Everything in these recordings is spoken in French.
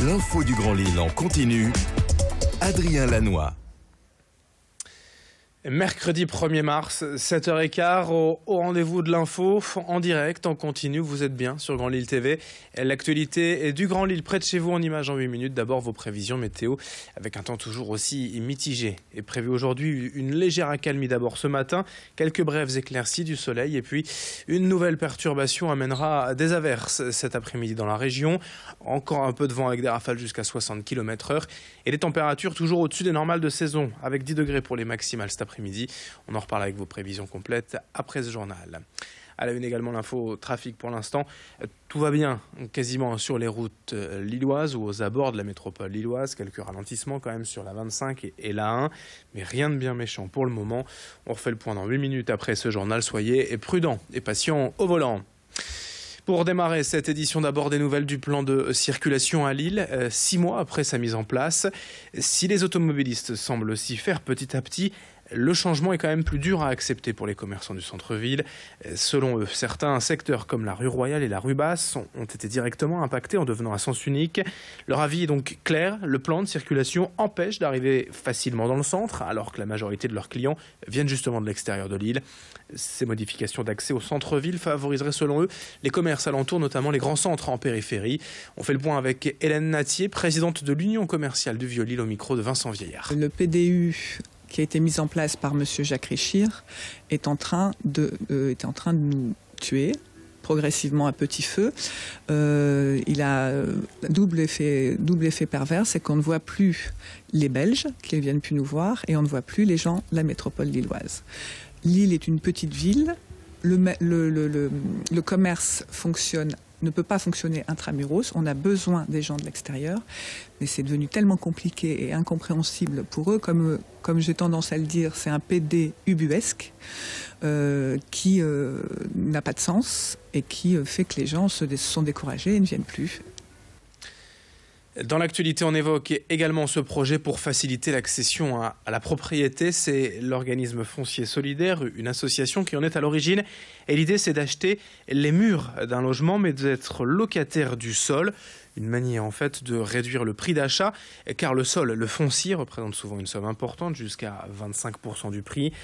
L'info du Grand Lille en continu. Adrien Lanois. Mercredi 1er mars, 7h15, au rendez-vous de l'info, en direct, en continu, vous êtes bien sur Grand Lille TV. L'actualité est du Grand Lille près de chez vous en images en 8 minutes. D'abord vos prévisions météo, avec un temps toujours aussi mitigé. Est prévu aujourd'hui une légère accalmie d'abord ce matin, quelques brèves éclaircies du soleil et puis une nouvelle perturbation amènera des averses cet après-midi dans la région. Encore un peu de vent avec des rafales jusqu'à 60 km/h et les températures toujours au-dessus des normales de saison, avec 10 degrés pour les maximales cet après-midi. On en reparle avec vos prévisions complètes après ce journal. À la une également l'info trafic pour l'instant. Tout va bien quasiment sur les routes lilloises ou aux abords de la métropole lilloise. Quelques ralentissements quand même sur la 25 et la 1, mais rien de bien méchant pour le moment. On refait le point dans 8 minutes après ce journal. Soyez prudents et patients au volant. Pour démarrer cette édition, d'abord des nouvelles du plan de circulation à Lille, 6 mois après sa mise en place. Si les automobilistes semblent s'y faire petit à petit, le changement est quand même plus dur à accepter pour les commerçants du centre-ville. Selon eux, certains secteurs comme la rue Royale et la rue Basse ont été directement impactés en devenant à sens unique. Leur avis est donc clair, le plan de circulation empêche d'arriver facilement dans le centre, alors que la majorité de leurs clients viennent justement de l'extérieur de Lille. Ces modifications d'accès au centre-ville favoriseraient selon eux les commerces alentours, notamment les grands centres en périphérie. On fait le point avec Hélène Natier, présidente de l'Union commerciale du Vieux-Lille, au micro de Vincent Vieillard. Le PDU qui a été mis en place par M. Jacques Richir est en train de nous tuer progressivement à petit feu. Il a double effet pervers, c'est qu'on ne voit plus les Belges qui ne viennent plus nous voir et on ne voit plus les gens de la métropole lilloise. Lille est une petite ville, le commerce ne peut pas fonctionner intramuros, on a besoin des gens de l'extérieur, mais c'est devenu tellement compliqué et incompréhensible pour eux, comme j'ai tendance à le dire, c'est un PD ubuesque qui n'a pas de sens et qui fait que les gens se sont découragés et ne viennent plus. Dans l'actualité, on évoque également ce projet pour faciliter l'accession à la propriété. C'est l'organisme Foncier Solidaire, une association qui en est à l'origine. Et l'idée, c'est d'acheter les murs d'un logement, mais d'être locataire du sol. Une manière en fait de réduire le prix d'achat, car le sol, le foncier, représente souvent une somme importante, jusqu'à 25% du prix.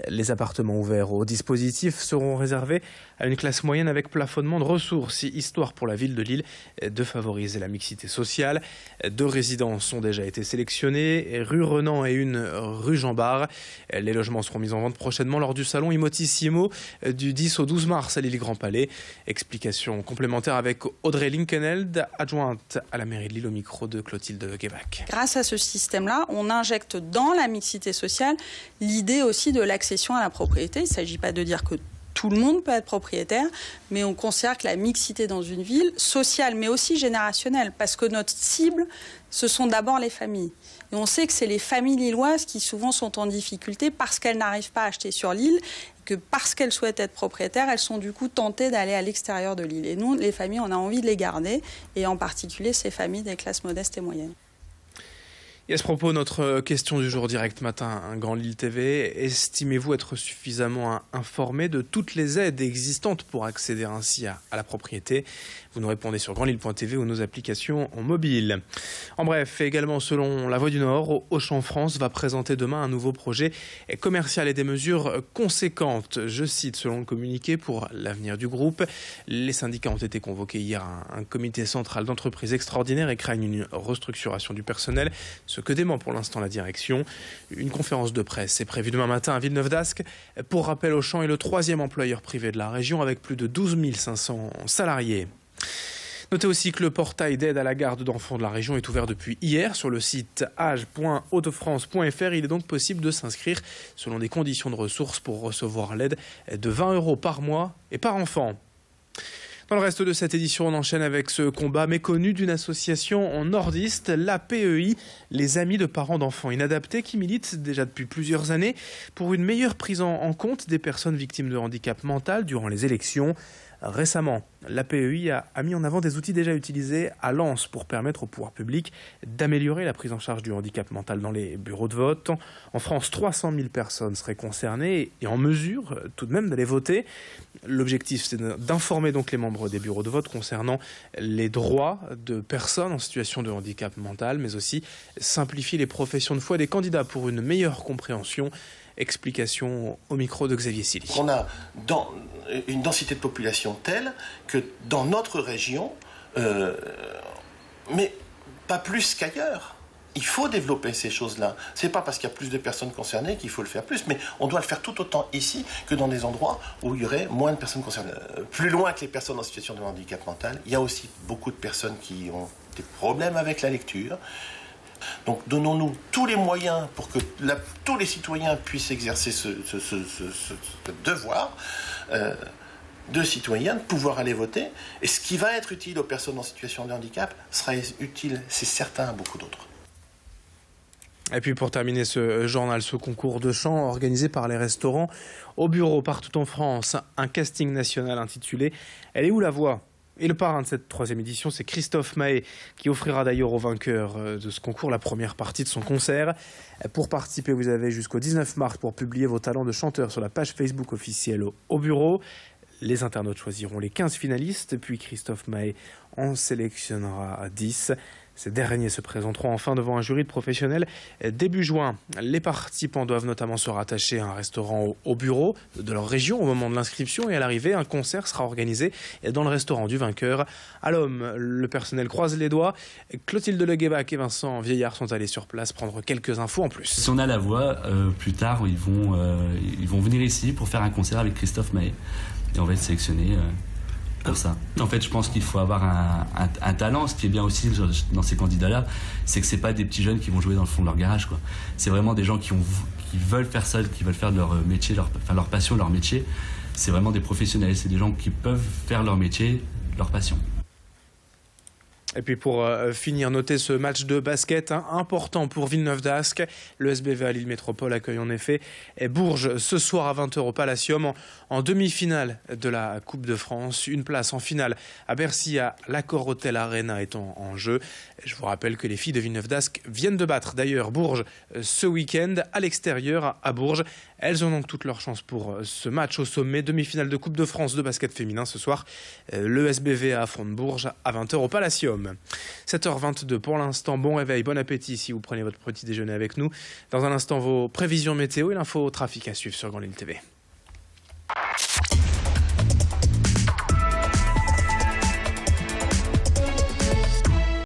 Les appartements ouverts au dispositif seront réservés à une classe moyenne avec plafonnement de ressources, histoire pour la ville de Lille de favoriser la mixité sociale. 2 résidences ont déjà été sélectionnées, rue Renan et une rue Jean Bart. Les logements seront mis en vente prochainement lors du salon Immotissimo du 10 au 12 mars à Lille-Grand-Palais. Explication complémentaire avec Audrey Linkenheld, adjointe à la mairie de Lille, au micro de Clotilde Guébac. Grâce à ce système-là, on injecte dans la mixité sociale l'idée aussi de l'accession à la propriété. Il ne s'agit pas de dire que tout le monde peut être propriétaire, mais on considère que la mixité dans une ville, sociale mais aussi générationnelle, parce que notre cible, ce sont d'abord les familles. Et on sait que c'est les familles lilloises qui souvent sont en difficulté parce qu'elles n'arrivent pas à acheter sur l'île, que parce qu'elles souhaitent être propriétaires, elles sont du coup tentées d'aller à l'extérieur de l'île. Et nous, les familles, on a envie de les garder, et en particulier ces familles des classes modestes et moyennes. Et à ce propos, notre question du jour direct matin, un Grand Lille TV. Estimez-vous être suffisamment informé de toutes les aides existantes pour accéder ainsi à la propriété? Vous nous répondez sur grandlille.tv ou nos applications en mobile. En bref, également selon La Voix du Nord, Auchan France va présenter demain un nouveau projet commercial et des mesures conséquentes. Je cite, selon le communiqué, pour l'avenir du groupe. Les syndicats ont été convoqués hier à un comité central d'entreprise extraordinaire et craignent une restructuration du personnel, ce que dément pour l'instant la direction. Une conférence de presse est prévue demain matin à Villeneuve-d'Ascq. Pour rappel, Auchan est le 3e employeur privé de la région avec plus de 12 500 salariés. Notez aussi que le portail d'aide à la garde d'enfants de la région est ouvert depuis hier sur le site age.hautefrance.fr. Il est donc possible de s'inscrire selon des conditions de ressources pour recevoir l'aide de 20 € par mois et par enfant. Dans le reste de cette édition, on enchaîne avec ce combat méconnu d'une association nordiste, la PEI, les Amis de parents d'enfants inadaptés, qui milite déjà depuis plusieurs années pour une meilleure prise en compte des personnes victimes de handicap mental durant les élections. Récemment, l'APEI a mis en avant des outils déjà utilisés à Lens pour permettre au pouvoir public d'améliorer la prise en charge du handicap mental dans les bureaux de vote. En France, 300 000 personnes seraient concernées et en mesure tout de même d'aller voter. L'objectif, c'est d'informer donc les membres des bureaux de vote concernant les droits de personnes en situation de handicap mental, mais aussi simplifier les professions de foi des candidats pour une meilleure compréhension. Explication au micro de Xavier Silly. On a une densité de population telle que dans notre région, mais pas plus qu'ailleurs, il faut développer ces choses-là. C'est pas parce qu'il y a plus de personnes concernées qu'il faut le faire plus, mais on doit le faire tout autant ici que dans des endroits où il y aurait moins de personnes concernées. Plus loin que les personnes en situation de handicap mental, il y a aussi beaucoup de personnes qui ont des problèmes avec la lecture. Donc donnons-nous tous les moyens pour que tous les citoyens puissent exercer ce devoir de citoyen, de pouvoir aller voter. Et ce qui va être utile aux personnes en situation de handicap sera utile, c'est certain, à beaucoup d'autres. Et puis pour terminer ce journal, ce concours de chant organisé par les restaurants au bureau partout en France, un casting national intitulé « Elle est où la voix ?» Et le parrain de cette 3e édition, c'est Christophe Mahé, qui offrira d'ailleurs au vainqueur de ce concours la première partie de son concert. Pour participer, vous avez jusqu'au 19 mars pour publier vos talents de chanteur sur la page Facebook officielle au bureau. Les internautes choisiront les 15 finalistes, puis Christophe Mahé en sélectionnera 10. Ces derniers se présenteront enfin devant un jury de professionnels début juin. Les participants doivent notamment se rattacher à un restaurant au bureau de leur région au moment de l'inscription et à l'arrivée, un concert sera organisé dans le restaurant du vainqueur. À l'homme, le personnel croise les doigts. Clotilde Leguébac et Vincent Vieillard sont allés sur place prendre quelques infos en plus. Si on a la voix, plus tard, ils vont venir ici pour faire un concert avec Christophe Mahé. Et on va être sélectionnés pour ça. En fait, je pense qu'il faut avoir un talent. Ce qui est bien aussi dans ces candidats-là, c'est que c'est pas des petits jeunes qui vont jouer dans le fond de leur garage, quoi. C'est vraiment des gens qui veulent faire ça, qui veulent faire leur métier, leur passion, leur métier. C'est vraiment des professionnels. C'est des gens qui peuvent faire leur métier, leur passion. Et puis pour finir, notez ce match de basket important pour Villeneuve d'Ascq. Le SBV Lille Métropole accueille en effet Bourges ce soir à 20h au Palacium en demi-finale de la Coupe de France. Une place en finale à Bercy à l'Accor Hotel Arena est en jeu. Je vous rappelle que les filles de Villeneuve d'Ascq viennent de battre d'ailleurs Bourges ce week-end à l'extérieur à Bourges. Elles ont donc toutes leurs chances pour ce match au sommet. Demi-finale de Coupe de France de basket féminin ce soir. Le SBV affronte Bourges à 20h au Palacium. 7h22 pour l'instant, bon réveil, bon appétit si vous prenez votre petit déjeuner avec nous. Dans un instant, vos prévisions météo et l'info trafic à suivre sur Grand Lille TV.